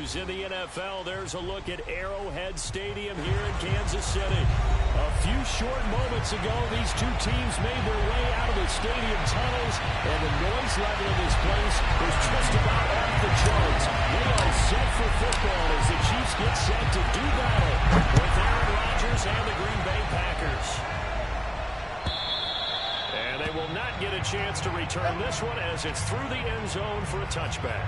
news in the NFL. There's a look at Arrowhead Stadium here in Kansas City. A few short moments ago, these two teams made their way out of the stadium tunnels, and the noise level in this place is just about off the charts. They are set for football as the Chiefs get set to do battle with Aaron Rodgers and the Green Bay Packers. And they will not get a chance to return this one as it's through the end zone for a touchback.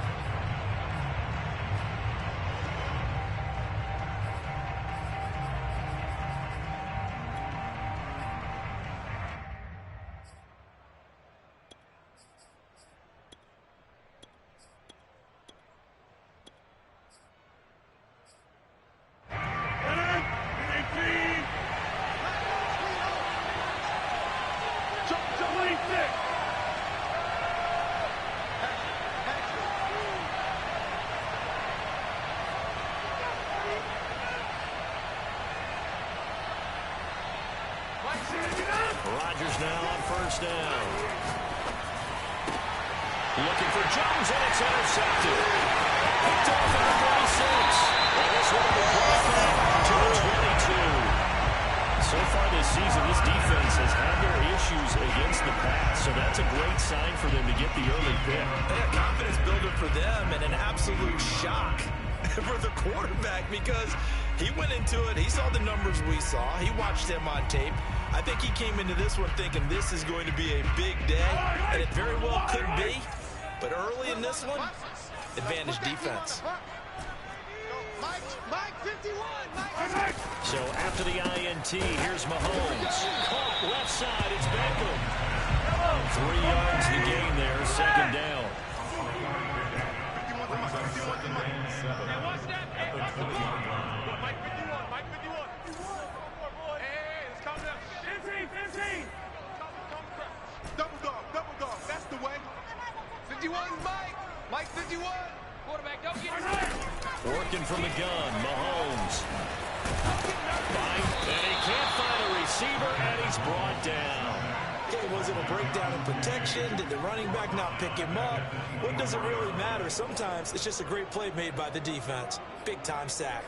Rodgers now on first down. Looking for Jones, and it's intercepted. Picked off at the 46. And this one will be brought back to the 22. So far this season, this defense has had their issues against the pass, so that's a great sign for them to get the early pick. A confidence builder for them and an absolute shock for the quarterback because he went into it. He saw the numbers we saw. He watched them on tape. I think he came into this one thinking this is going to be a big day, and it very well could be. But early in this one, advantage defense. So after the INT, here's Mahomes. Caught left side, it's Beckham. 3 yards to gain there, second down. Mike 51. Quarterback, don't get Working from the gun, Mahomes. And he can't find a receiver, and he's brought down. Okay, was it a breakdown in protection? Did the running back not pick him up? What does it really matter? Sometimes it's just a great play made by the defense. Big-time sack.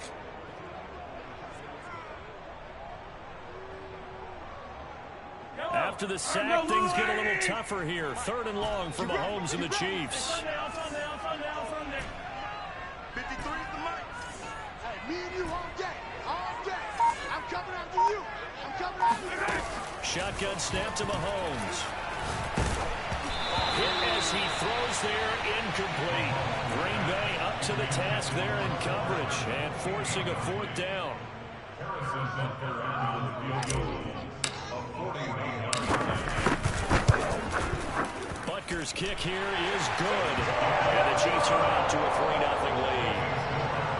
After the sack, things get a little tougher here. 3rd and long for Mahomes and the Chiefs. 53 is the mic. Hey, me and you all day. All day. I'm coming after you. I'm coming after you. Shotgun snap to Mahomes. Hit as he throws there, incomplete. Green Bay up to the task there in coverage and forcing a 4th down. Butker's kick here is good. And the Chiefs are out to a 3-0 lead.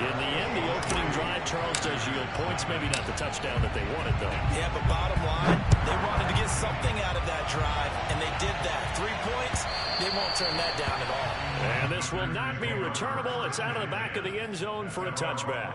In the end, the opening drive, Charles, does yield points. Maybe not the touchdown that they wanted, though. Yeah, but bottom line, they wanted to get something out of that drive, and they did that. 3 points, they won't turn that down at all. And this will not be returnable. It's out of the back of the end zone for a touchback.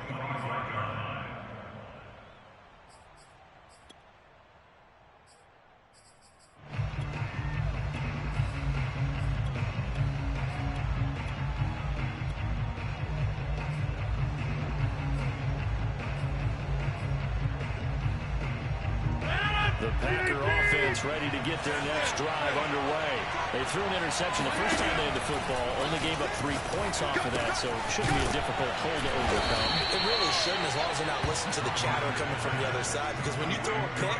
The Packer offense ready to get their next drive underway. They threw an interception the first time they had the football, only gave up 3 points off of that, so it shouldn't be a difficult hole to overcome. It really shouldn't, as long as they're not listening to the chatter coming from the other side, because when you throw a pick,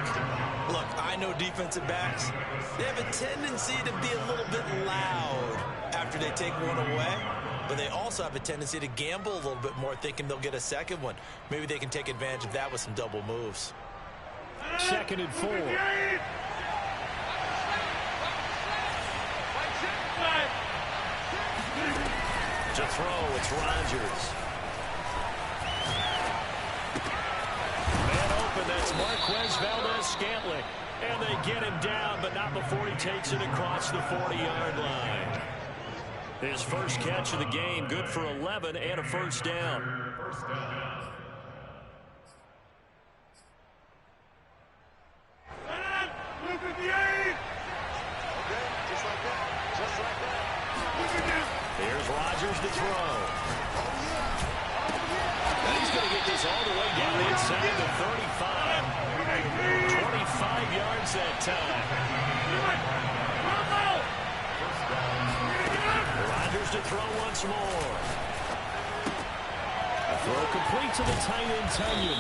look, I know defensive backs, they have a tendency to be a little bit loud after they take one away, but they also have a tendency to gamble a little bit more, thinking they'll get a second one. Maybe they can take advantage of that with some double moves. 2nd and 4. To throw, it's Rodgers. Man open, that's Marquez Valdes-Scantling. And they get him down, but not before he takes it across the 40-yard line. His first catch of the game, good for 11 and a first down. Here's Rodgers to throw. this all the way down inside the 35. 25 yards that time. Rodgers to throw once more. A throw complete to the tight end, Tunyon.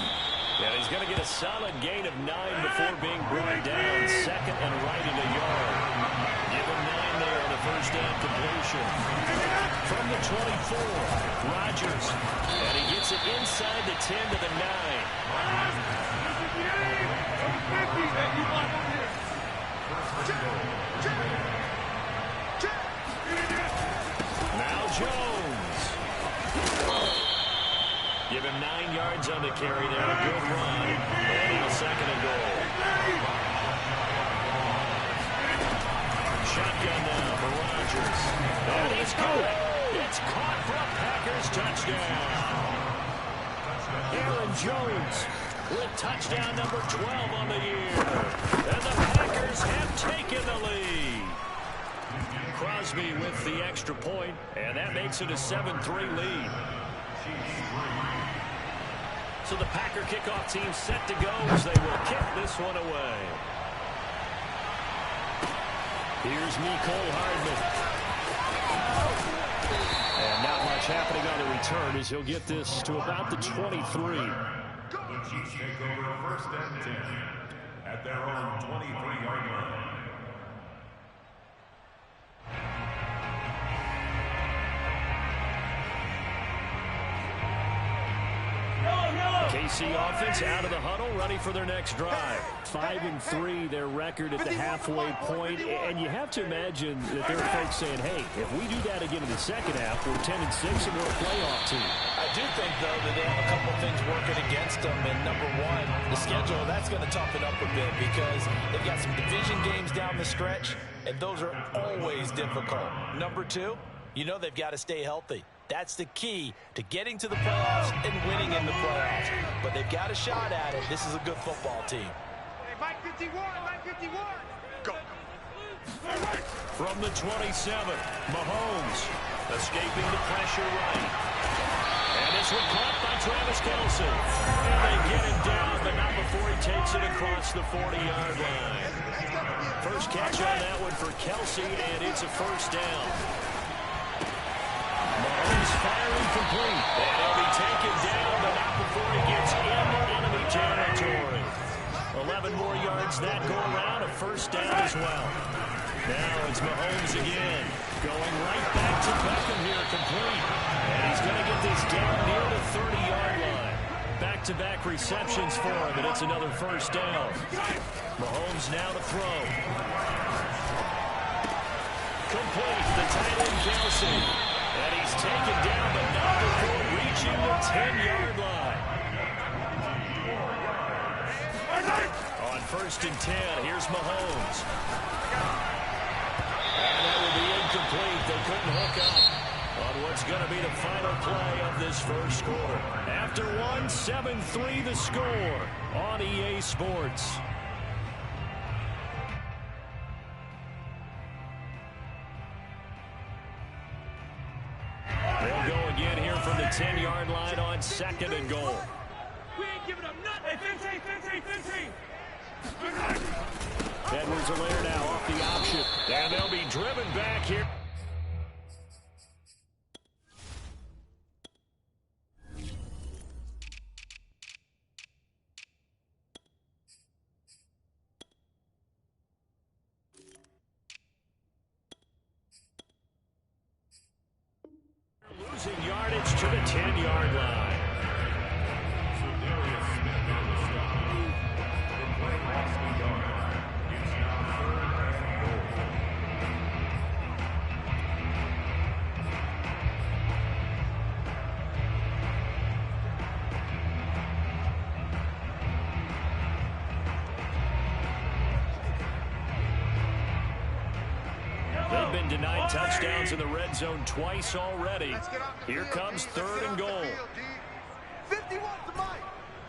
And he's going to get a solid gain of 9 before being brought down. Second and right at a yard. Give him 9 there on the first down completion. From the 24, Rodgers. And he gets it inside the 10 to the 9. Now Jones. Give him 9 yards on the carry there. A good run. And now second and goal. Shotgun now for Rodgers. And he's caught. It's caught for a Packers touchdown. Aaron Jones with touchdown number 12 on the year. And the Packers have taken the lead. Crosby with the extra point, and that makes it a 7-3 lead. So the Packer kickoff team set to go as they will kick this one away. Here's Mecole Hardman. And not much happening on the return as he'll get this to about the 23. The Chiefs take over first and 10 at their own 23-yard line. KC offense out of the huddle, ready for their next drive. 5-3, their record at the halfway point. And you have to imagine that there are folks saying, hey, if we do that again in the second half, we're 10-6 and we're a playoff team. I do think, though, that they have a couple things working against them. And number one, the schedule, that's going to toughen up a bit because they've got some division games down the stretch, and those are always difficult. Number two, you know they've got to stay healthy. That's the key to getting to the playoffs and winning in the playoffs. But they've got a shot at it. This is a good football team. Hey, Mike 51, Mike 51. Go. From the 27, Mahomes escaping the pressure right. And this one caught by Travis Kelce. And they get him down, but not before he takes it across the 40-yard line. First catch on that one for Kelce, and it's a first down. Mahomes firing complete. And he'll be taken down, but not before he gets into enemy territory. 11 more yards that go around, a first down as well. Now it's Mahomes again. Going right back to Beckham here, complete. And he's going to get this down near the 30-yard line. Back-to-back receptions for him, and it's another first down. Mahomes now to throw. Complete, the tight end Kelce. And he's taken down, but not before reaching the 10-yard line. On first and 10, here's Mahomes. And that will be incomplete. They couldn't hook up on what's going to be the final play of this first quarter. After one, 7-3 the score on EA Sports. They'll go again here from the 10-yard line on second and goal. We ain't giving up nothing. Hey, 15. Edwards-Helaire now off the option. And they'll be driven back here. Losing yardage to the 10-yard line. They've been denied touchdowns in the red zone twice already. Here comes third and goal. 51 to Mike.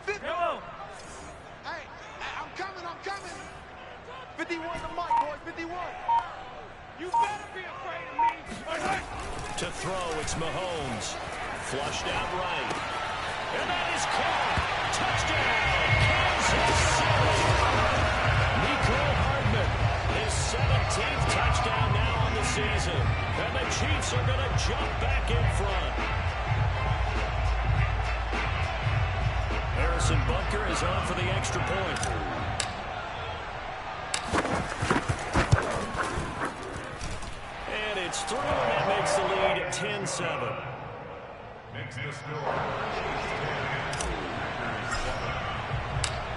50. Go. Hey, I'm coming. 51 to Mike, boys. 51. You better be afraid of me. To throw, it's Mahomes. Flushed out right. And that is caught. Touchdown, Kansas City. Mecole Hardman, his 17th touchdown now on the season. And the Chiefs are going to jump back in front. Harrison Butker is on for the extra point. And it's through, and that makes the lead 10-7. Makes the score.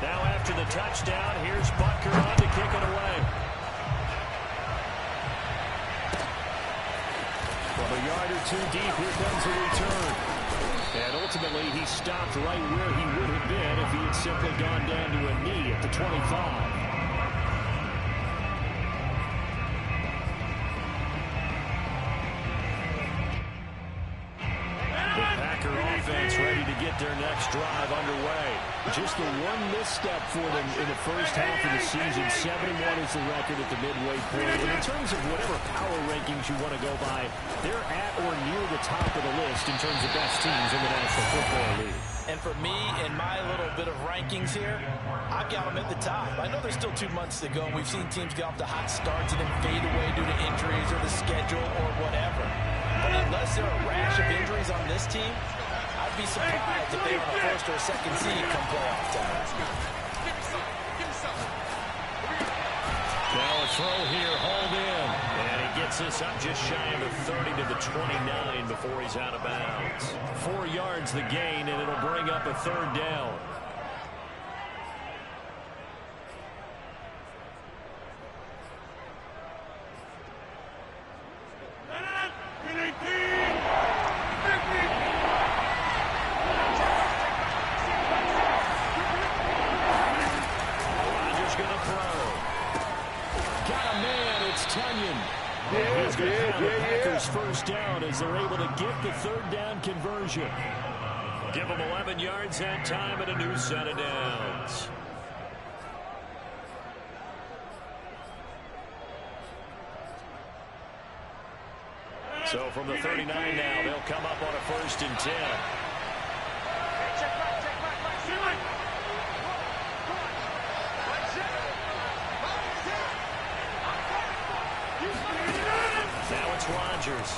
Now after the touchdown, here's Butker on to kick it away. From a yard or two deep, here comes the return. And ultimately, he stopped right where he would have been if he had simply gone down to a knee at the 25. Offense ready to get their next drive underway. Just the one misstep for them in the first half of the season. 7-1 is the record at the midway point. And in terms of whatever power rankings you want to go by, they're at or near the top of the list in terms of best teams in the National Football League. And for me, in my little bit of rankings here, I've got them at the top. I know there's still 2 months to go, and we've seen teams get off to hot starts and then fade away due to injuries or the schedule or whatever. But unless there are a rash of injuries on this team, I'd be surprised if they were a first or a second seed come playoff time. Now a throw here, hauled in. And he gets us up just shy of the 30 to the 29 before he's out of bounds. 4 yards the gain, and it'll bring up a third down. He's going to have the Packers first down as they're able to get the third down conversion. Give them 11 yards that time and a new set of downs. So from the 39 now, they'll come up on a 1st and 10. Now it's Rodgers.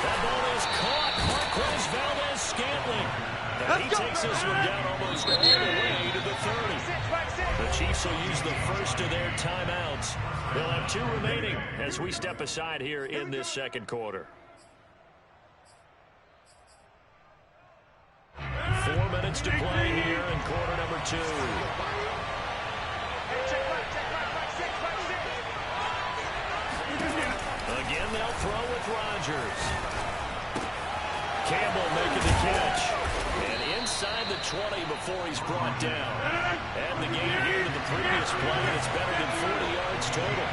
That ball is caught. Marquez Valdes-Scantling. And he takes this one down almost all the way to the 30. The Chiefs will use the first of their timeouts. They'll have 2 remaining as we step aside here in this second quarter. 4 minutes to play here in quarter number 2. Again, they'll throw with Rodgers. Campbell making the catch. And inside the 20 before he's brought down. And the gain here to the previous play, it's better than 40 yards total.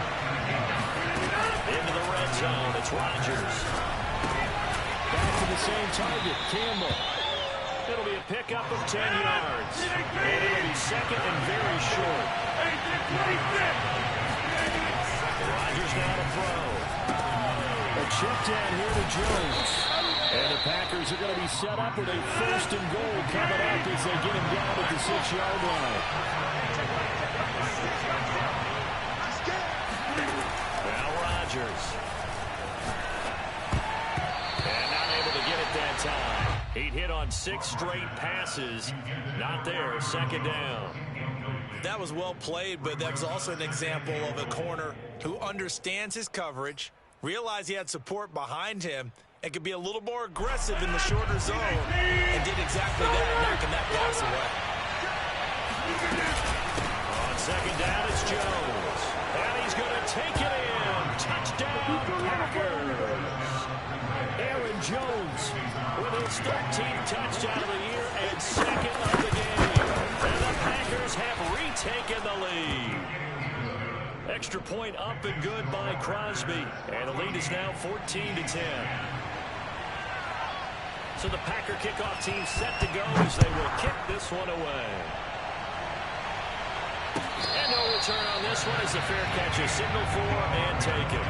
Into the red zone, it's Rodgers. Back to the same target, Campbell. It'll be a pickup of 10 yards. And it'll be second and very short. Rodgers now to throw. A check down here to Jones. And the Packers are going to be set up with a 1st and goal coming up as they get him down at the 6-yard line. Now Rodgers. And not able to get it that time. He'd hit on 6 straight passes. Not there. 2nd down. That was well played, but that was also an example of a corner who understands his coverage, realized he had support behind him, and could be a little more aggressive in the shorter zone, and did exactly that, knocking that pass away. On 2nd down, it's Jones. And he's going to take it in. Touchdown, Packers. Aaron Jones with his 13th touchdown of the year and 2nd of the game. And the Packers have retaken the lead. Extra point up and good by Crosby. And the lead is now 14-10. So the Packer kickoff team set to go as they will kick this one away. And no return on this one as the fair catch is signaled for and taken.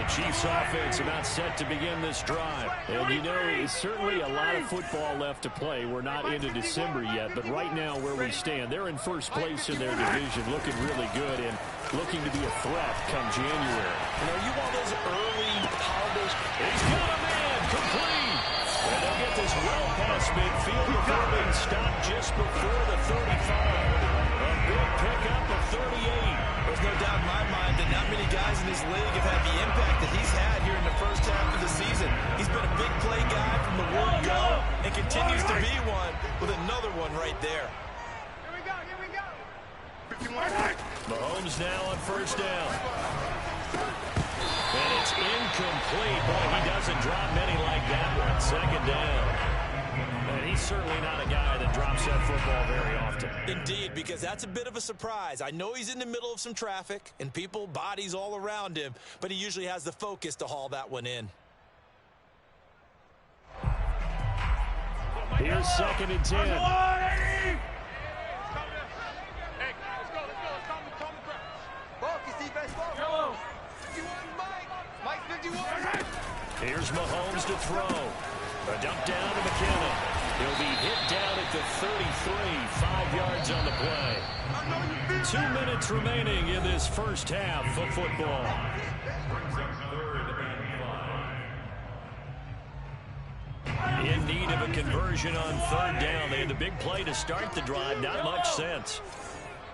Chiefs offense about set to begin this drive. And you know, it's certainly a lot of football left to play. We're not into December yet, but right now where we stand, they're in first place in their division, looking really good and looking to be a threat come January. You know, you want those early holidays. He's got a man, complete. And they'll get this well past midfield before being stopped just before the 35. A big pickup of 38. There's no doubt in my mind that not many guys in this league have had the impact that he's had here in the first half of the season. He's been a big play guy from the word go and continues to be one with another one right there. Here we go, here we go. Mahomes now on first down. And it's incomplete. Boy, he doesn't drop many like that one. Second down. And he's certainly not a guy that drops that football very often. Indeed, because that's a bit of a surprise. I know he's in the middle of some traffic and people, bodies all around him, but he usually has the focus to haul that one in. Here's 2nd and 10. Here's Mahomes to throw. A dump down to McKinnon. He'll be hit down at the 33, 5 yards on the play. 2 minutes remaining in this first half of football. In need of a conversion on 3rd down. They had the big play to start the drive. Not much sense.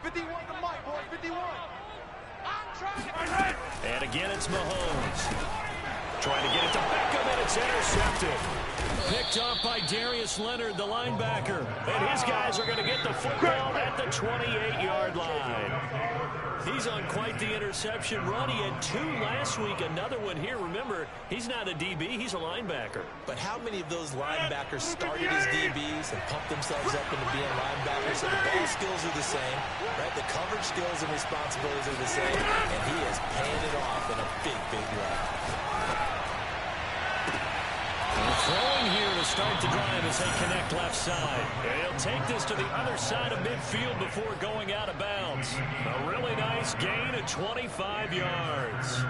51 to Mike, boys, 51. And again, it's Mahomes. Trying to get it to Beckham, and it's intercepted. Picked off by Darius Leonard, the linebacker. And his guys are going to get the football at the 28-yard line. He's on quite the interception run. He had 2 last week, another one here. Remember, he's not a DB, he's a linebacker. But how many of those linebackers started as DBs and pumped themselves up into being linebackers? So the ball skills are the same, right? The coverage skills and responsibilities are the same, and he is paying it off in a big, big way. Throwing here to start the drive as they connect left side. And he'll take this to the other side of midfield before going out of bounds. A really nice gain of 25 yards.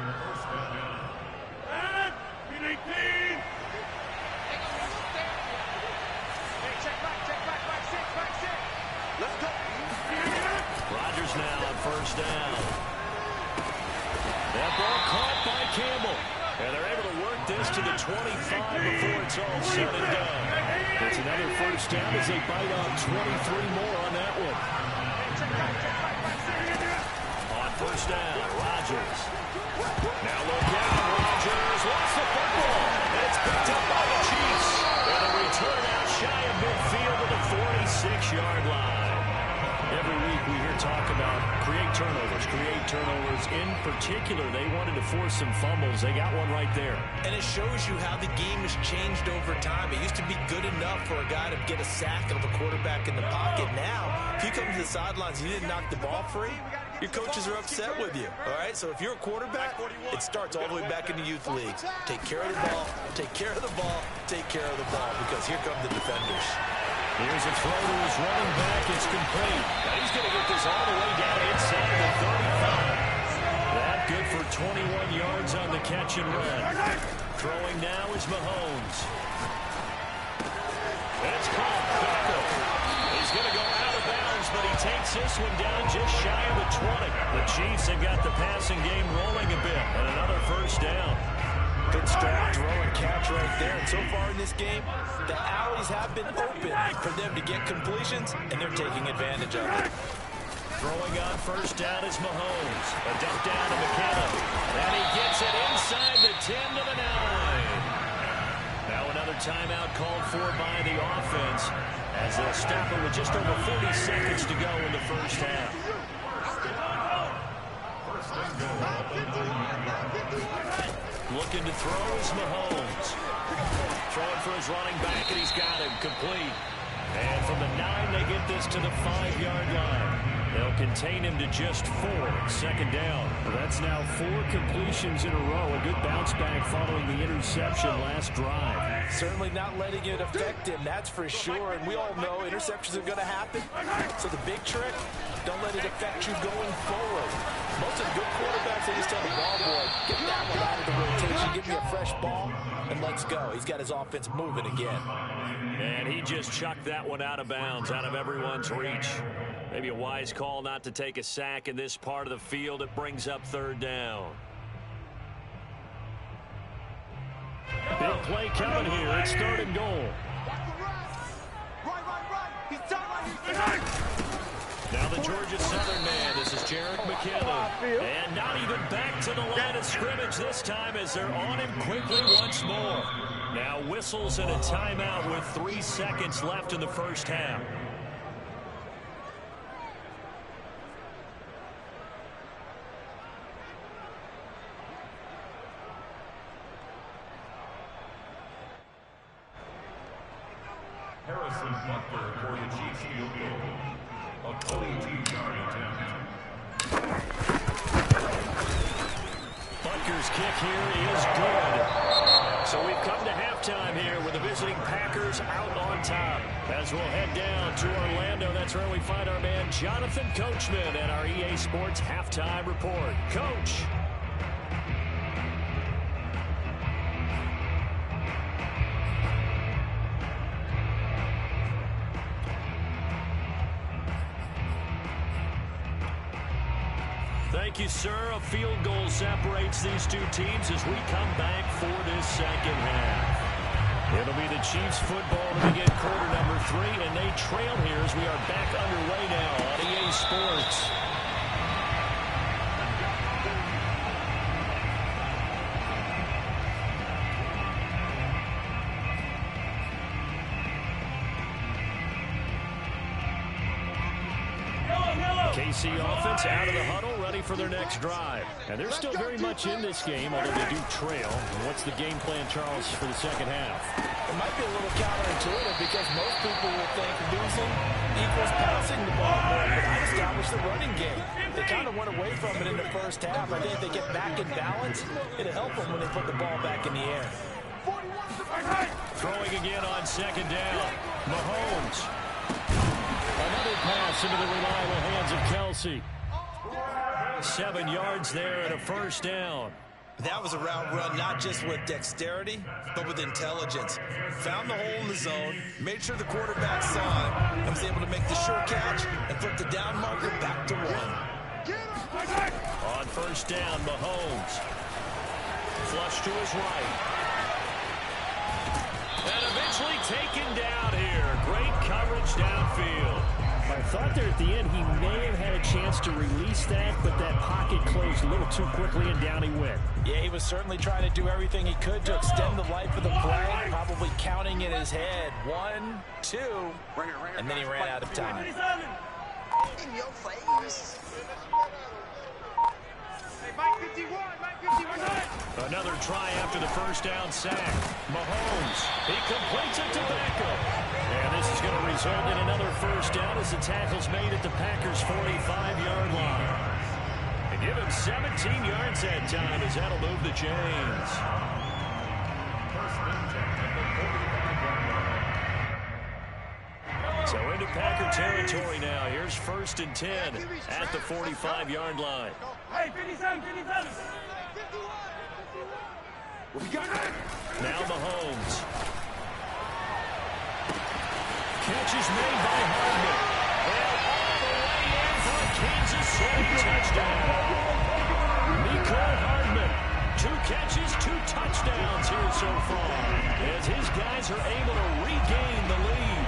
Rodgers now on first down. That ball caught by Campbell. And they're able to work this to the 25 before it's all said and done. It's another first down as they bite on 23 more on that one. On first down, Rodgers. Now look out, Rodgers lost the football. And it's picked up by the Chiefs. And a return out shy of midfield to the 46-yard line. Every week we hear talk about create turnovers. In particular, they wanted to force some fumbles. They got one right there. And it shows you how the game has changed over time. It used to be good enough for a guy to get a sack of a quarterback in the pocket. Now, if you come to the sidelines and you didn't knock the ball free, your coaches are upset with you. All right? So if you're a quarterback, it starts all the way back in the youth league. Take care of the ball, take care of the ball, take care of the ball, because here come the defenders. Here's a throw to his running back. It's complete. Now he's going to get this all the way down inside the 35. That good for 21 yards on the catch and run. Throwing now is Mahomes. It's caught. Beckham. He's going to go out of bounds, but he takes this one down just shy of the 20. The Chiefs have got the passing game rolling a bit, and another first down. Good start, throw and catch right there. And so far in this game, the alleys have been open for them to get completions, and they're taking advantage of it. Throwing on first down is Mahomes. A dump down to McKinnon. And he gets it inside the 10 to the 9. Now another timeout called for by the offense as they'll stop it with just over 40 seconds to go in the first half. Looking to throw is Mahomes. Throwing for his running back, and he's got him complete. And from the 9, they get this to the 5-yard line. They'll contain him to just 4. Second down. Well, that's now 4 completions in a row. A good bounce back following the interception last drive. Certainly not letting it affect him, that's for sure. And we all know interceptions are going to happen. So the big trick, don't let it affect you going forward. Most of the good quarterbacks, they just tell the ball boy, get that one out of the rotation, give me a fresh ball, and let's go. He's got his offense moving again. And he just chucked that one out of bounds, out of everyone's reach. Maybe a wise call not to take a sack in this part of the field. It brings up 3rd down. Big play coming here. It's 3rd and goal. Now the Georgia Southern man. This is Jerick McKinnon. And not even back to the line of scrimmage this time as they're on him quickly once more. Now whistles and a timeout with 3 seconds left in the first half. Harrison Butker for the Chiefs field goal. A 22-yard attempt. Butker's kick here is good. So we've come to halftime here with the visiting Packers out on top. As we'll head down to Orlando, that's where we find our man Jonathan Coachman at our EA Sports Halftime Report. Coach. Thank you, sir. A field goal separates these two teams as we come back for this second half. It'll be the Chiefs football to begin quarter number 3, and they trail here as we are back underway now on EA Sports. KC offense out of the huddle, ready for their next drive. And they're still very much in this game, although they do trail. And what's the game plan, Charles, for the second half? It might be a little counterintuitive because most people will think losing equals passing the ball more, but I established the running game. They kind of went away from it in the first half. I think if they get back in balance, it'll help them when they put the ball back in the air. Throwing again on second down. Mahomes. Another pass into the reliable hands of Kelsey. 7 yards there and a first down. That was a route run not just with dexterity, but with intelligence. Found the hole in the zone, made sure the quarterback saw it, and was able to make the sure catch and flip the down marker back to 1. On first down, Mahomes. Flush to his right. And eventually taken down here. Great coverage downfield. I thought there at the end he may have had a chance to release that, but that pocket closed a little too quickly and down he went. Yeah, he was certainly trying to do everything he could to extend the life of the play, probably counting in his head. 1, 2, and then he ran out of time. In your face. Another try after the first down sack. Mahomes, he completes it to Beckham. And this is going to result in another first down as the tackle's made at the Packers' 45-yard line. And give him 17 yards that time as that'll move the chains. So into Packer territory now. Here's 1st and 10 at the 45-yard line. Hey, 57, 57. Now Mahomes. Catch is made by Hardman. And all the way in for a Kansas City touchdown. Mecole Hardman. 2 catches, 2 touchdowns here so far. As his guys are able to regain the lead.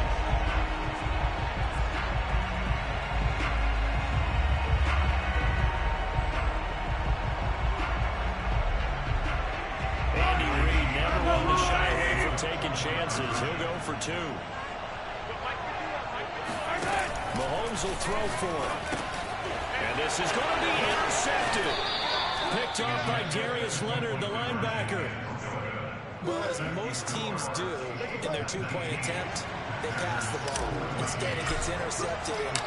Andy Reid never one to shy away from taking chances. He'll go for 2. Mahomes will throw for it. And this is going to be intercepted. Picked off by Darius Leonard, the linebacker. Well, as most teams do in their 2-point attempt, they pass the ball. Instead, it gets intercepted. And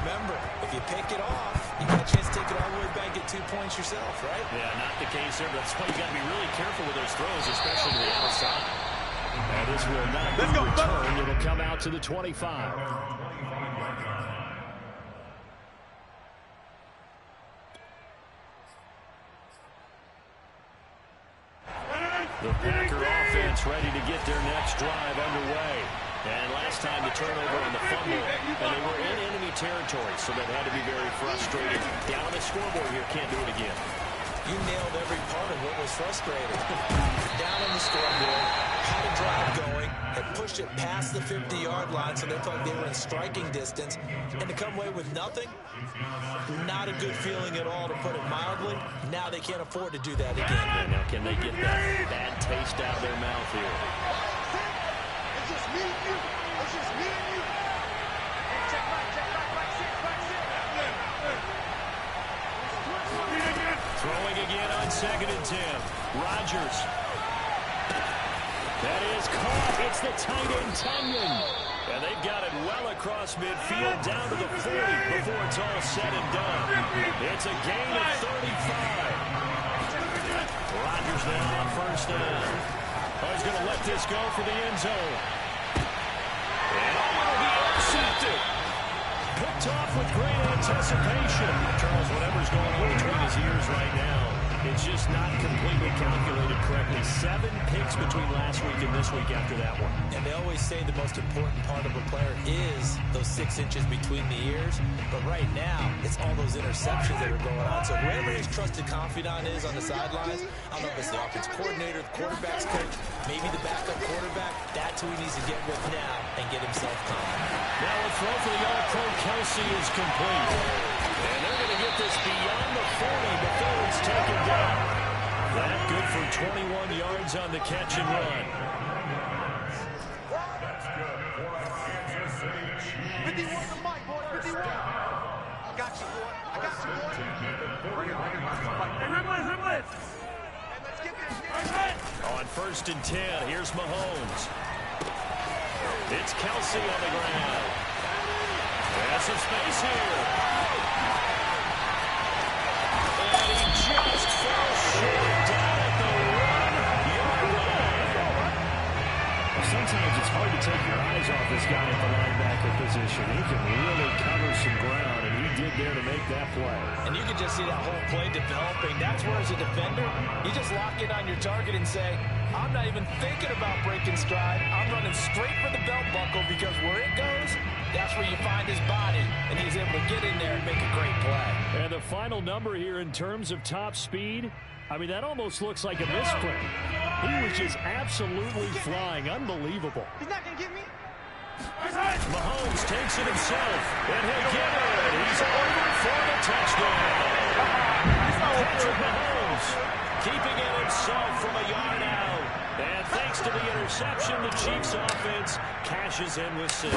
remember, if you pick it off, you got a chance to take it all the way back, get 2 points yourself, right? Yeah, not the case there. That's why you got to be really careful with those throws, especially to the outside. And this will not be returned. It'll come out to the 25. The Packer offense ready to get their next drive underway. And last time the turnover on the fumble, and they were in enemy territory, so that had to be very frustrating. Down on the scoreboard here, can't do it again. You nailed every part of what was frustrating. Down on the scoreboard, had a drive going, had pushed it past the 50-yard line, so they felt like they were in striking distance. And to come away with nothing, not a good feeling at all, to put it mildly. Now they can't afford to do that again. And now can they get that bad taste out of their mouth here? It's just me and you. It's just me and you. Check back, sit. Throwing again on 2nd and 10. Rodgers. That is caught. It's the tight end, Tunyon. And they've got it well across midfield down to the 40 before it's all said and done. It's a gain of 35. Rodgers now on 1st down. Oh, he's going to let this go for the end zone. And it'll be intercepted. Picked off with great anticipation. Charles, whatever's going on between his ears right now, it's just not completely calculated correctly. 7 picks between last week and this week after that one. And they always say the most important part of a player is those 6 inches between the ears. But right now, it's all those interceptions that are going on. So whoever his trusted confidant is on the sidelines, I don't know if it's the offense coordinator, the quarterback's coach, maybe the backup quarterback, that's who he needs to get with now and get himself calm. Now a throw for the All-Pro Kelsey is complete. And they're going to get this beyond the 40 before it's taken down. That good for 21 yards on the catch and run. That's good for Kansas City Chiefs. 51 to Mike, boy. 51. I got you, boy. Hey, let's get this. On 1st and 10, here's Mahomes. It's Kelsey on the ground. There's some space here. And he just fell short down at the 1-yard line. Sometimes it's hard to take your eyes off this guy at the linebacker position. He can really cover some ground, and he did there to make that play. And you can just see that whole play developing. That's where, as a defender, you just lock in on your target and say, I'm not even thinking about breaking stride. I'm running straight for the belt buckle, because where it goes, that's where you find his body. And he's able to get in there and make a great play. And the final number here in terms of top speed, I mean, that almost looks like a misprint. He was just absolutely flying. Unbelievable. He's not going to get me. Mahomes takes it himself, and he'll get it. He's over for the touchdown. Patrick Mahomes keeping it himself from a yard out. And thanks to the interception, the Chiefs offense cashes in with 6.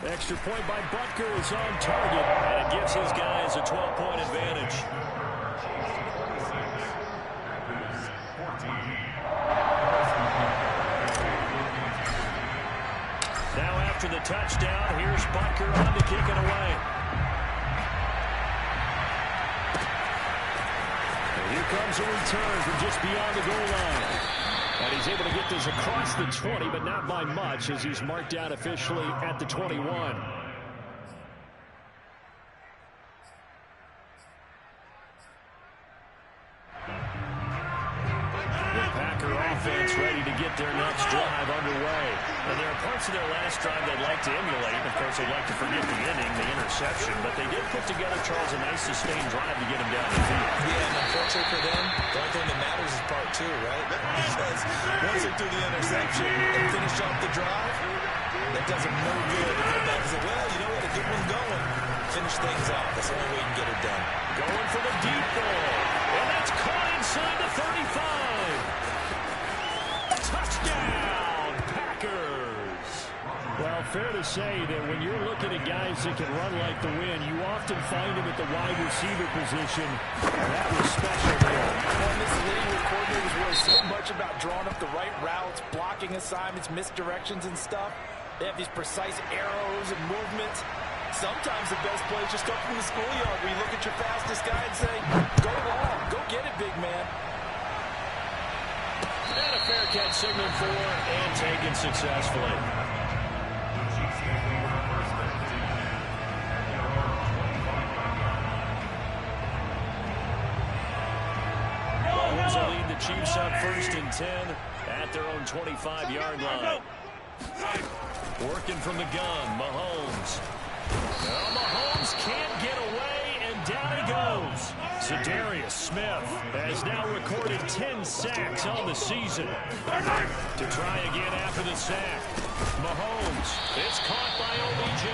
Extra point by Butker is on target, and it gives his guys a 12-point advantage. Now after the touchdown, here's Butker on to kick it away. And here comes a return from just beyond the goal line. And he's able to get this across the 20, but not by much, as he's marked out officially at the 21. The Packer offense ready to get their next drive underway. And there are parts of their last drive they'd like to emulate. Of course, they'd like to forget the inning, the interception. But they did put together, Charles, a nice sustained drive to get him down the field. Yeah, and unfortunately for them, the only thing that matters is part 2, right? Because once they do the interception and finish off the drive, that does them no good to come back and say, well, you know what, a good one going. Finish things off. That's the only way you can get it done. Going for the deep ball. And that's caught inside the 35. Touchdown, Packers. Well, fair to say that when you're looking at guys that can run like the wind, you often find them at the wide receiver position. That was special there. And this league with coordinators worry so much about drawing up the right routes, blocking assignments, misdirections and stuff. They have these precise arrows and movements. Sometimes the best plays just come from the schoolyard where you look at your fastest guy and say, go long, go get it, big man. And a fair catch signaled for and taken successfully. Mahomes will lead the Chiefs up 1st and 10 at their own 25-yard line. Working from the gun, Mahomes. Now Mahomes can't get away, and down he goes. Za'Darius Smith has now recorded 10 sacks on the season. To try again after the sack. Mahomes, it's caught by OBJ.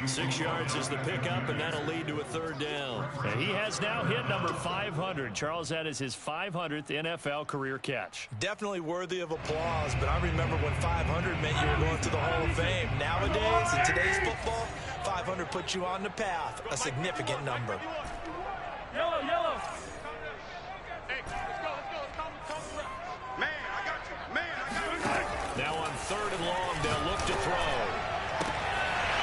6 yards is the pickup, and that'll lead to a 3rd down. And he has now hit number 500. Charles, that is his 500th NFL career catch. Definitely worthy of applause, but I remember when 500 meant you were going to the Hall of Fame. Nowadays, in today's football, 500 puts you on the path, a significant number. Yellow. Hey, let's go. Man, I got you. Now on 3rd and long, they'll look to throw.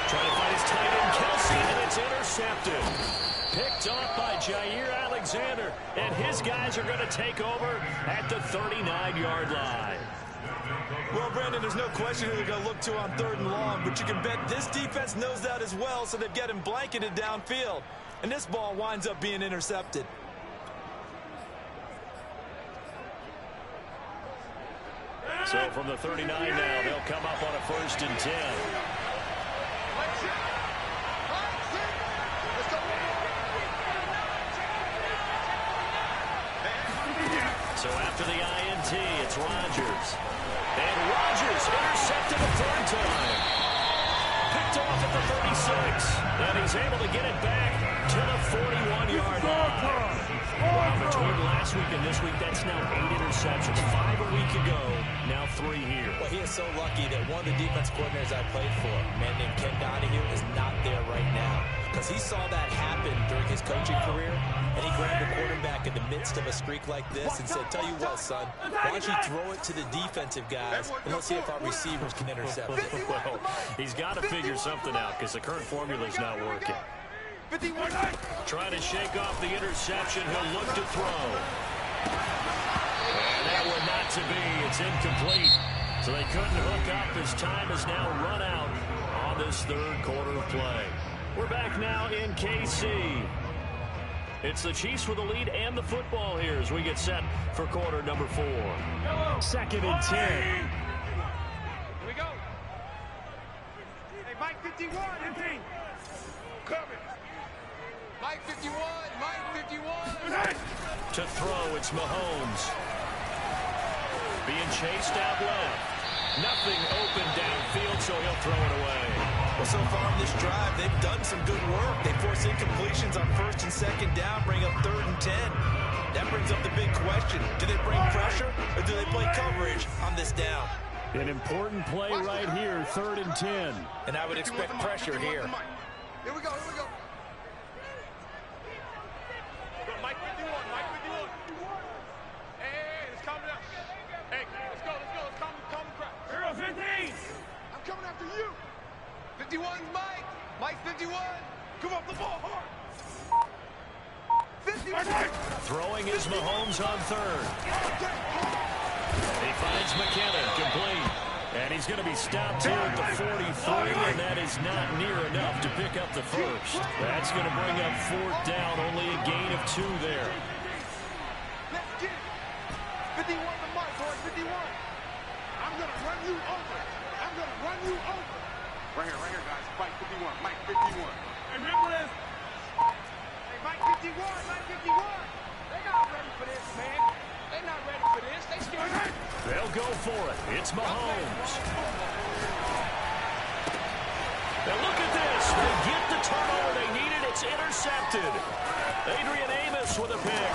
Trying to find his tight end, Kelsey, and it's intercepted. Picked off by Jair Alexander, and his guys are going to take over at the 39-yard line. Well, Brandon, there's no question who they're going to look to on 3rd and long, but you can bet this defense knows that as well, so they've got him blanketed downfield. And this ball winds up being intercepted. So from the 39 now, they'll come up on a 1st and 10. So after the INT, it's Rodgers. And Rodgers intercepted a 3rd time. Picked off at the 36. And he's able to get it back to the 41-yard line. Wow, between last week and this week, that's now 8 interceptions. 5 a week ago, now 3 here. Well, he is so lucky that one of the defense coordinators I played for, a man named Ken Donahue, is not there right now. Because he saw that happen during his coaching career, and he grabbed the quarterback in the midst of a streak like this and said, tell you what, son, why don't you throw it to the defensive guys, and let's see if our receivers can intercept it. Well, he's got to figure something out because the current formula is not working. Trying to shake off the interception. He'll look to throw. And that one not to be. It's incomplete. So they couldn't hook up. His time is now run out on this 3rd quarter of play. We're back now in KC. It's the Chiefs with the lead and the football here as we get set for quarter number 4. 2nd and 10. Here we go. Hey, Mike 51. Coming. Mike 51. To throw, it's Mahomes. Being chased out left. Nothing open downfield, so he'll throw it away. Well, so far on this drive, they've done some good work. They force incompletions on 1st and 2nd down, bring up 3rd and 10. That brings up the big question. Do they bring pressure, or do they play coverage on this down? An important play right here, 3rd and 10. And I would expect pressure here. Here we go. Mike 51. Hey, let's calm down. Hey, let's go. Let's calm the crowd. Hero 15. I'm coming after you. 51, Mike 51. Come up the ball hard. 51. Throwing is Mahomes on 3rd. He finds McKinnon, complete. And he's going to be stopped here at the 43, and that is not near enough to pick up the 1st. That's going to bring up 4th down, only a gain of 2 there. Let's get it. 51 to Mike, boys, 51. I'm going to run you over. Right here, guys. Mike 51. Remember this. Hey, Mike 51. They're not ready for this, man. They're not ready for this. They scared. They'll go for it. It's Mahomes. Now look at this. They get the turnover they needed. It's intercepted. Adrian Amos with a pick.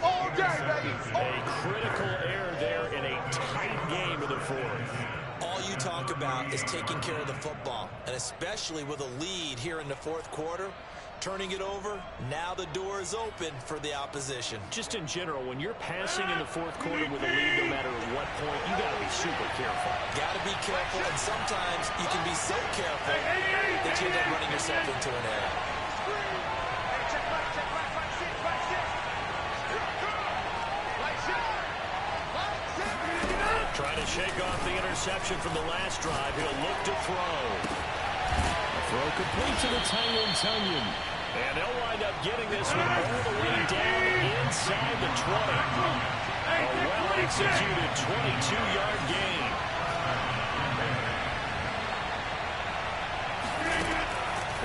All day, baby. A critical error there in a fourth. All you talk about is taking care of the football, and especially with a lead here in the fourth quarter, turning it over, now the door is open for the opposition. Just in general, when you're passing in the fourth quarter with a lead, no matter at what point, you got to be super careful. Got to be careful, and sometimes you can be so careful that you end up running yourself into an error. Trying to shake off the interception from the last drive. He'll look to throw. Throw complete to the Tyrone Tunyon. And they'll wind up getting this one all the way down inside the 20. A well-executed 22-yard gain.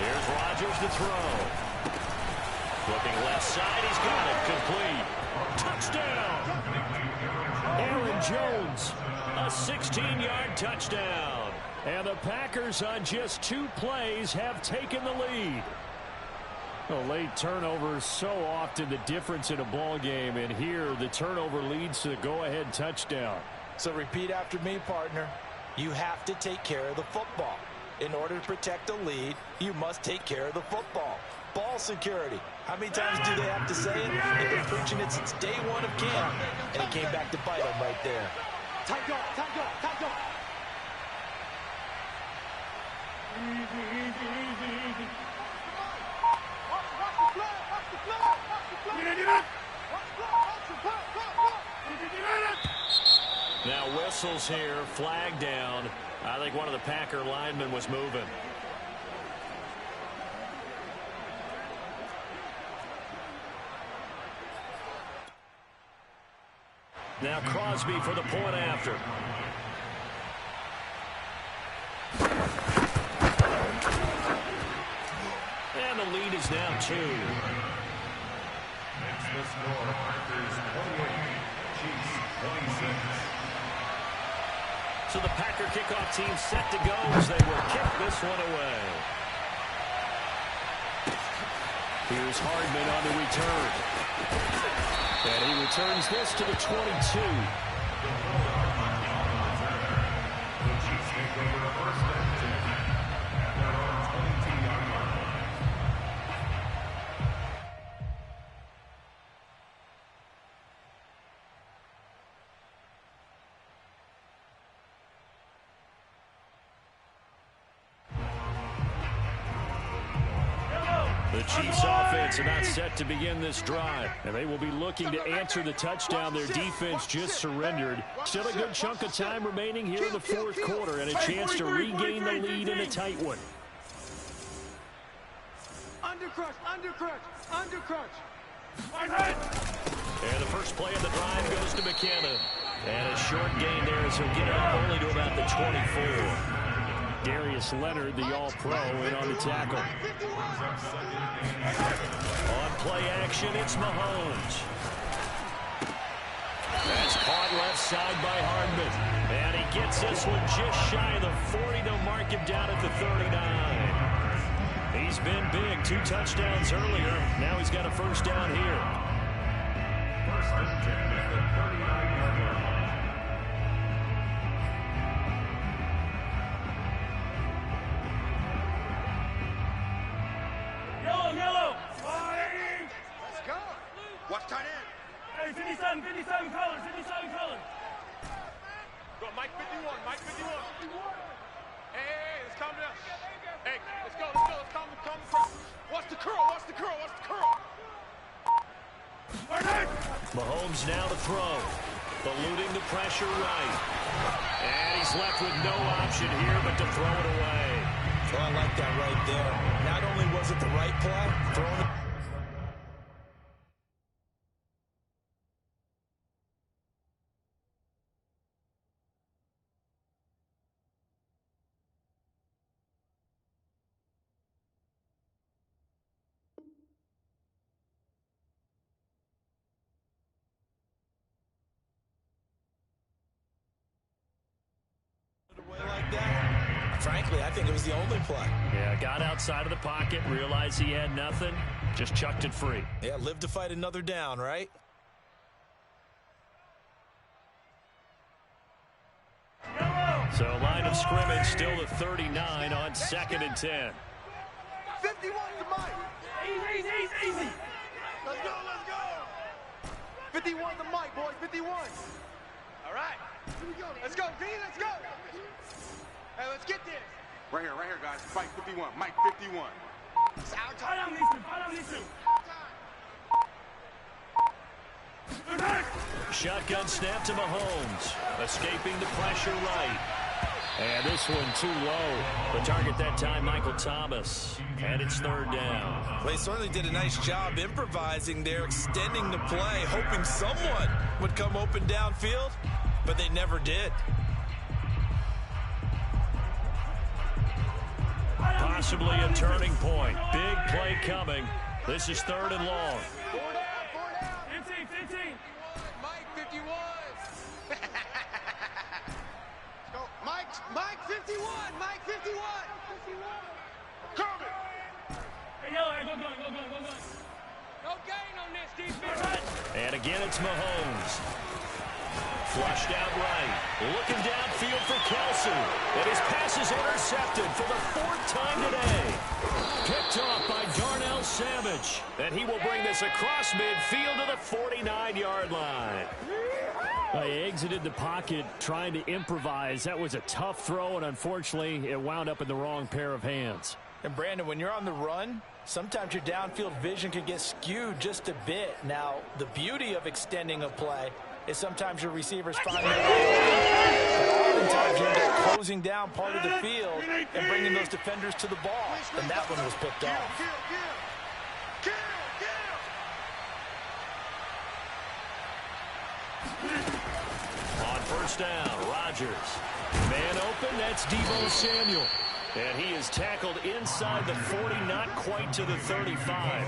Here's Rodgers to throw. Looking left side, he's got it. Complete. Touchdown. Aaron Jones, a 16-yard touchdown. And the Packers on just 2 plays have taken the lead. A late turnover is so often the difference in a ball game, and here the turnover leads to the go-ahead touchdown. So repeat after me, partner. You have to take care of the football. In order to protect a lead, you must take care of the football. Ball security. How many times do they have to say it? They've been preaching it since day one of camp, and it came back to bite them right there. Tight up, tight up, tight up. Easy, easy, easy, easy. Watch the flag, watch the flag, watch the flag. Watch the flag, watch the flag. Now whistles here, flag down. I think one of the Packer linemen was moving. Now Crosby for the point after. And the lead is now 2. Makes the score. Packers 28, Chiefs 26. So the Packer kickoff team set to go as they will kick this one away. Here's Hardman on the return. And he returns this to the 22. The Chiefs take over first and 10 at their own 22-yard line. The Chiefs offense are not set to begin this drive, and they will be looking to answer the touchdown their defense just surrendered. Still a good chunk of time remaining here in the fourth quarter and a chance to regain the lead in a tight one. Undercrush, undercrush, undercrush. And the first play of the drive goes to McKinnon. And a short gain there as he'll get it up only to about the 24. Darius Leonard, the All-Pro, in on the tackle. On play action, it's Mahomes. That's caught left side by Hardman. And he gets this one just shy of the 40 to mark him down at the 39. He's been big, 2 touchdowns earlier. Now he's got a first down here. First and 10 at the 39-yard line. Let's go. Watch tight end. Hey, 57 colors, 57 colors. Go, Mike 51, Mike 51. Hey, let's calm down. Hey, let's go, let's calm down. Watch the curl, watch the curl, watch the curl. Mahomes now to throw. Eluding the pressure right. And he's left with no option here but to throw it away. Oh, I like that right there. Not only was it the right play, throwing it. Like that. Frankly, I think it was the only play. Yeah, got outside of the pocket, realized he had nothing, just chucked it free. Yeah, live to fight another down, right? So line of scrimmage still the 39 on 2nd and 10. 51 to Mike. Easy. Let's go. 51 to Mike, boys. 51. All right. Let's go, D. Let's go. Hey, let's get this. Right here, guys. Mike 51. Mike 51. It's our Follow time. these two. Shotgun snap to Mahomes. Escaping the pressure right. And this one too low. The target that time, Michael Thomas. And it's 3rd down. Well, they certainly did a nice job improvising there, extending the play, hoping someone would come open downfield, but they never did. Possibly a turning point. Big play coming. This is 3rd and long. 4 down. 15. Mike 51. Let's go. Mike 51. Mike 51. Coming. Hey, yo, go. No gain on this defense. And again, it's Mahomes. Flushed out right. Looking downfield for Kelsey. And his pass is intercepted for the 4th time today. Picked off by Darnell Savage. And he will bring this across midfield to the 49-yard line. He exited the pocket trying to improvise. That was a tough throw, and unfortunately, it wound up in the wrong pair of hands. And Brandon, when you're on the run, sometimes your downfield vision can get skewed just a bit. Now, the beauty of extending a play is sometimes your receivers find their way. Oftentimes you end up closing down part of the field and bringing those defenders to the ball. And that one was picked off. Kill. On 1st down, Rodgers. Man open, that's Deebo Samuel. And he is tackled inside the 40, not quite to the 35.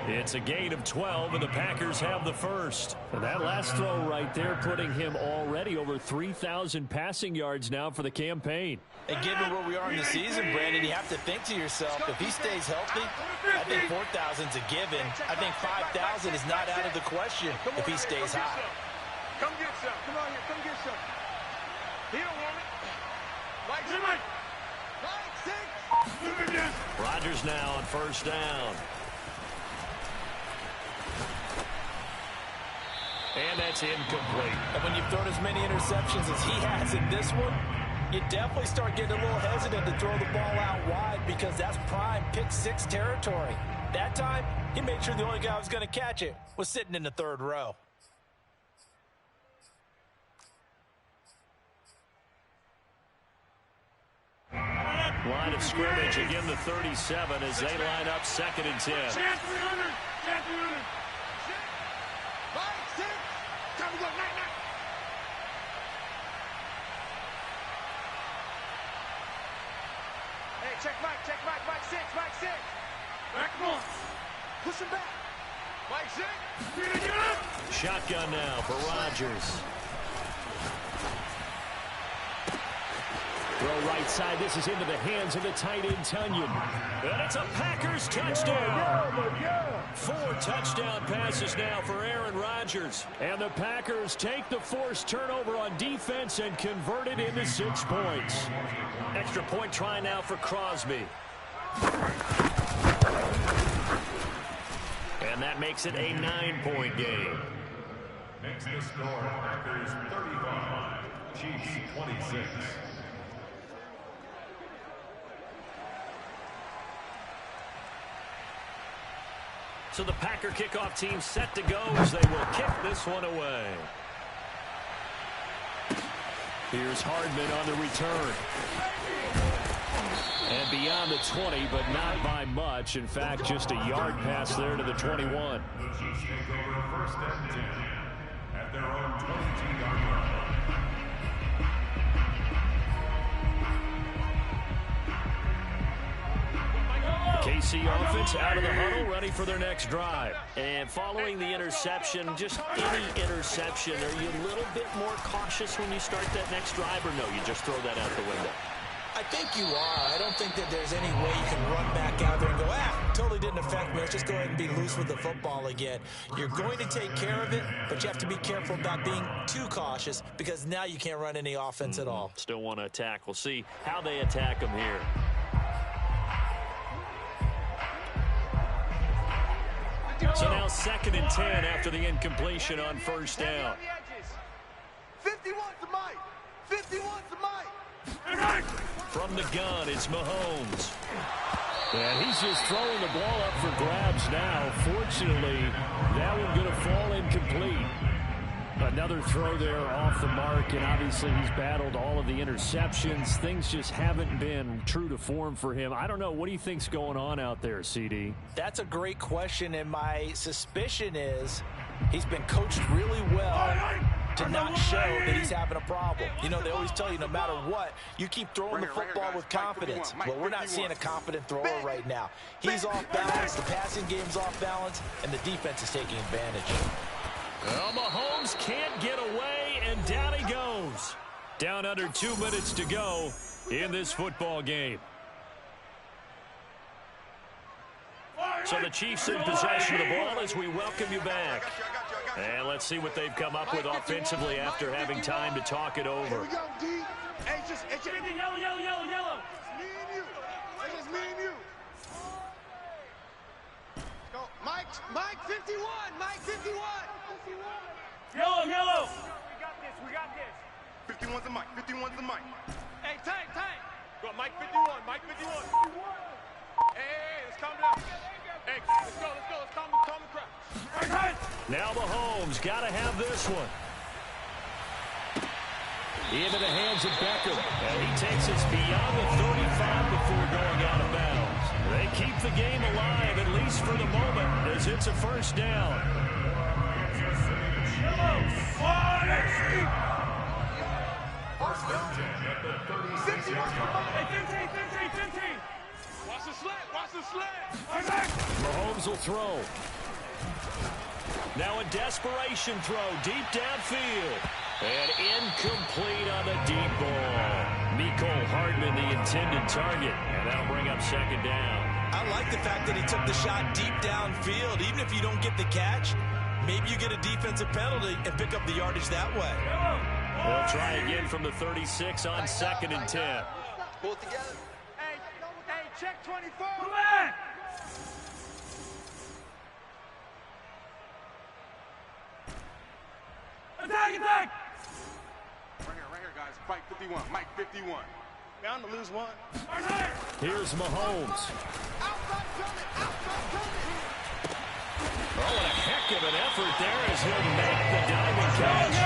It's a gain of 12, and the Packers have the first. And that last throw right there putting him already over 3,000 passing yards now for the campaign. And given where we are in the season, Brandon, you have to think to yourself, if he stays healthy, I think 4,000's a given. I think 5,000 is not out of the question if he stays hot. Come get some. Come on here. Come get some. He don't want it. Mike 6. Rodgers now on 1st down. And that's incomplete. And when you've thrown as many interceptions as he has in this one, you definitely start getting a little hesitant to throw the ball out wide because that's prime pick 6 territory. That time, he made sure the only guy who was going to catch it was sitting in the 3rd row. Line of scrimmage, again the 37 as they line up 2nd and 10. Chance 300. Mike 6. Time to go. Night. Hey, check Mike. Mike 6. Back one. Push him back. Mike 6. Shotgun now for Rodgers. Throw right side. This is into the hands of the tight end, Tunyon. And it's a Packers touchdown. 4 touchdown passes now for Aaron Rodgers. And the Packers take the forced turnover on defense and convert it into 6 points. Extra point try now for Crosby. And that makes it a 9-point game. Makes the score Packers 35, Chiefs 26. So the Packer kickoff team set to go as they will kick this one away. Here's Hardman on the return. And beyond the 20, but not by much. In fact, just a yard pass there to the 21. The Chiefs take over 1st and 10 at their own 22-yard line. KC offense out of the huddle, ready for their next drive. And following the interception, just any interception, are you a little bit more cautious when you start that next drive, or no, you just throw that out the window? I I think you are. I don't think that there's any way you can run back out there and go, totally didn't affect me. Let's just go ahead and be loose with the football again. You're going to take care of it, but you have to be careful about being too cautious because now you can't run any offense at all. Still want to attack. We'll see how they attack them here. So now 2nd and 10 after the incompletion on first down. 51 to Mike. 51 to Mike. From the gun, it's Mahomes. And he's just throwing the ball up for grabs now. Fortunately, that one going to fall incomplete. Another throw there off the mark, and obviously he's battled all of the interceptions. Things just haven't been true to form for him. I don't know. What do you think's going on out there, CD? That's a great question, and my suspicion is he's been coached really well to not show that he's having a problem. You know, they always tell you no matter what, you keep throwing the football with confidence. Well, we're not seeing a confident thrower right now. He's off balance, the passing game's off balance, and the defense is taking advantage. Well, Mahomes can't get away, and down he goes. Down under 2 minutes to go in this football game. So the Chiefs in possession of the ball as we welcome you back. And let's see what they've come up with offensively after having time to talk it over. Here we go, D. Hey, just Yellow, yellow, yellow, yellow. me and you. It's just me and you. Go, Mike 51. Mike 51. Yellow, yellow. We got this. 51's a Mike. 51's a Mike. Hey, Tank. Go, Mike 51. Mike 51. Hey, let's calm down. Hey, let's go. Let's calm the crowd. Now Mahomes got to have this one. Into the hands of Beckham. And he takes us beyond the 35 before going out of bounds. They keep the game alive, at least for the moment, as it's a first down. First down at the 36-yard line. 15. Watch the slant. Mahomes will throw. Now a desperation throw deep downfield. And incomplete on the deep ball. Mecole Hardman, the intended target. And that'll bring up 2nd down. I like the fact that he took the shot deep downfield. Even if you don't get the catch, maybe you get a defensive penalty and pick up the yardage that way. They'll try again from the 36 on 2nd and 10. Pull it together. Hey, check 24. Come back. Attack. Right here, guys. Fight 51. Mike 51. Bound to lose one. Here's Mahomes. Outside coming. Oh, and a heck of an effort there as he'll make the diamond catch.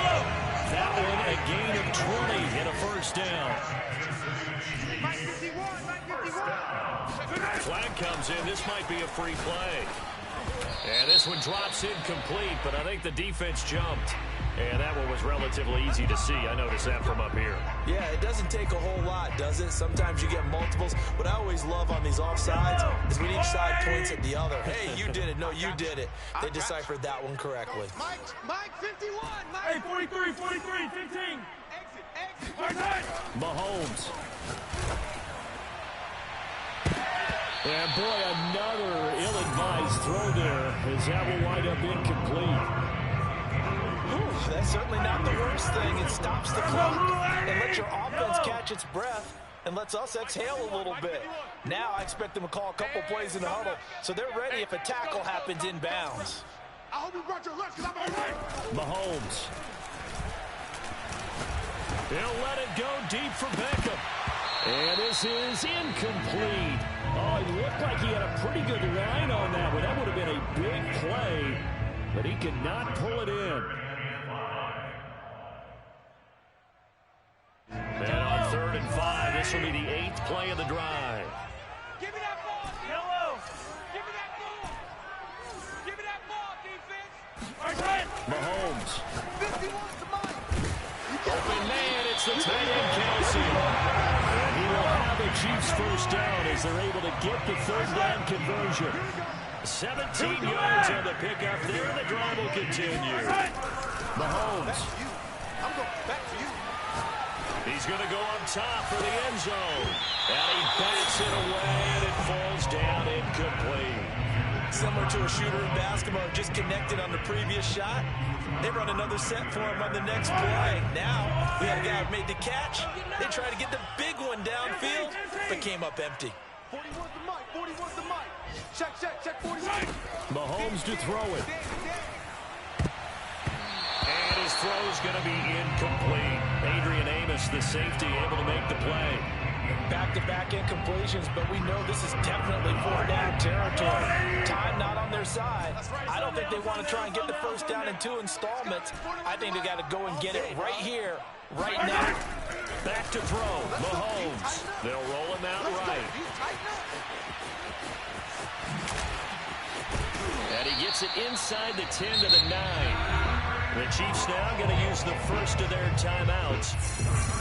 That one a gain of 20 and a first down. Mike 51. Flag comes in. This might be a free play. And this one drops incomplete, but I think the defense jumped. And that one was relatively easy to see. I noticed that from up here. Yeah, it doesn't take a whole lot, does it? Sometimes you get multiples. What I always love on these offsides is when each side points at the other. Hey, you did it. No, you did it. They deciphered that one correctly. Mike 51. Hey, 43, 15. Exit. Mahomes. And boy, another ill-advised throw there as that will wind up incomplete. Whew, that's certainly not the worst thing. It stops the clock and lets your offense catch its breath and lets us exhale a little bit. Now I expect them to call a couple plays in the huddle so they're ready if a tackle happens in bounds. I hope you brought your lunch because I'm alright. Mahomes. They'll let it go deep for Beckham. And this is incomplete. Oh, it looked like he had a pretty good line on that one. That would have been a big play, but he could not pull it in. And on 3rd and 5, this will be the 8th play of the drive. Give me that ball. Yellow. Give me that ball. Give me that ball, defense. Mahomes. 51 to Mike. Open man, it's the tight end, Kelsey. And he will have a Chiefs first down as they're able to get the 3rd down conversion. 17 yards on the pickup there. The drive will continue. Mahomes. I'm going back to you. He's going to go up top for the end zone. And he backs it away, and it falls down incomplete. Similar to a shooter in basketball, just connected on the previous shot. They run another set for him on the next play. Now, we have a guy who made the catch. They try to get the big one downfield, but came up empty. 41's the mic, 41's the mic. Check 41. Mahomes to throw it. And his throw's going to be incomplete. Adrian Amos, the safety, able to make the play. Back-to-back incompletions, but we know this is definitely fourth-down territory. Time not on their side. I don't think they want to try and get the first down in 2 installments. I think they got to go and get it right here, right now. Back to throw. Mahomes. They'll roll him out right. And he gets it inside the 10 to the 9. The Chiefs now going to use the first of their timeouts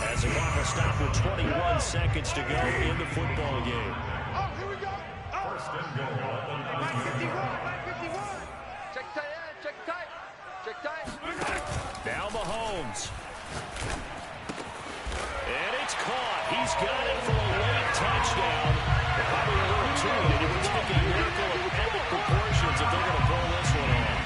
as the clock will stop with 21 seconds to go in the football game. Oh, here we go. First and goal. Back 51. Check tight. Now Mahomes. And it's caught. He's got it for a late touchdown. Probably a little too late. It would take a miracle of epic proportions if they're going to pull this one off.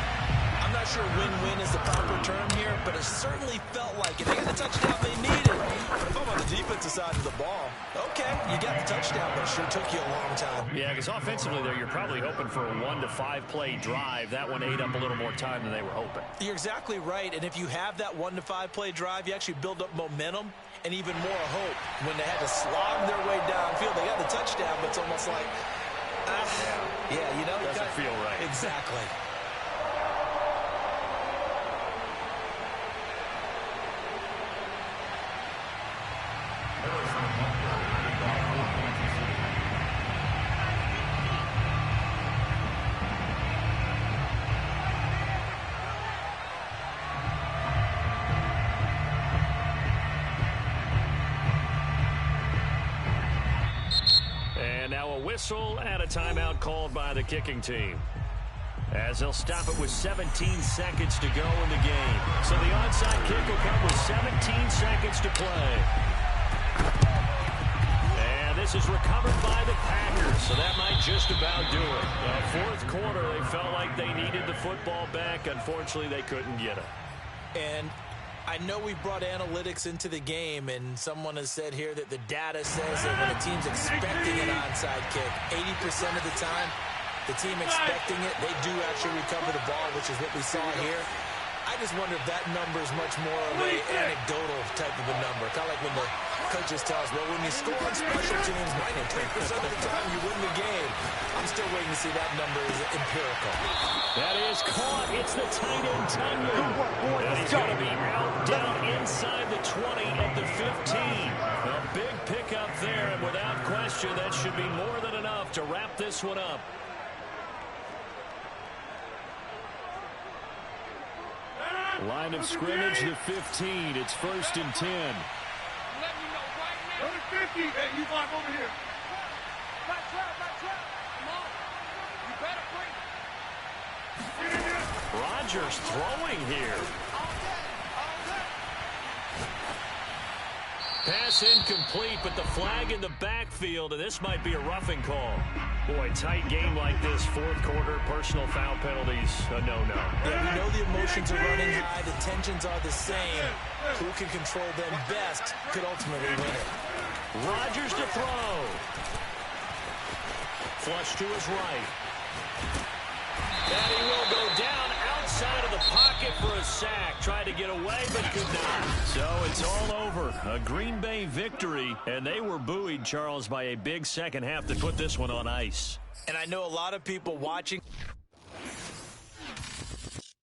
I'm not sure win-win is the proper term here, but it certainly felt like it. They got the touchdown they needed. But if I'm on the defensive side of the ball, okay, you got the touchdown, but it sure took you a long time. Yeah, because offensively there, you're probably hoping for a 1 to 5 play drive. That one ate up a little more time than they were hoping. You're exactly right, and if you have that 1 to 5 play drive, you actually build up momentum and even more hope. When they had to slog their way downfield, they got the touchdown, but it's almost like, yeah, you know. Doesn't feel right. Exactly. And now a whistle and a timeout called by the kicking team, as they'll stop it with 17 seconds to go in the game. So the onside kick will come with 17 seconds to play. And this is recovered by the Packers, so that might just about do it. Fourth quarter, they felt like they needed the football back. Unfortunately, they couldn't get it. And I know we brought analytics into the game, and someone has said here that the data says that when a team's expecting an onside kick, 80% of the time, the team expecting it, they do actually recover the ball, which is what we saw here. I just wonder if that number is much more of an anecdotal type of a number. Kind of like when the coaches tell us, well, when you score on special teams, 93% of the time you win the game. I'm still waiting to see that number is empirical. That is caught. It's the tight end, Tunyon. And he's going to be out down inside the 20 at the 15. A big pickup there, and without question, that should be more than enough to wrap this one up. Line of scrimmage, the 15. It's 1st and 10. Let me know right now. Number 50. Hey, you block over here. Back trap. Come on. You better bring. Rodgers throwing here. Pass incomplete, but the flag in the backfield, and this might be a roughing call. Boy, tight game like this, fourth quarter, personal foul penalties, a no-no. Yeah, we know the emotions are running high, the tensions are the same. Who can control them best could ultimately win it. Rodgers to throw. Flush to his right. And he will go down outside of the pocket for a sack. Tried to get away, but could not. So it's all over. A Green Bay victory, and they were buoyed, Charles, by a big second half that put this one on ice. And I know a lot of people watching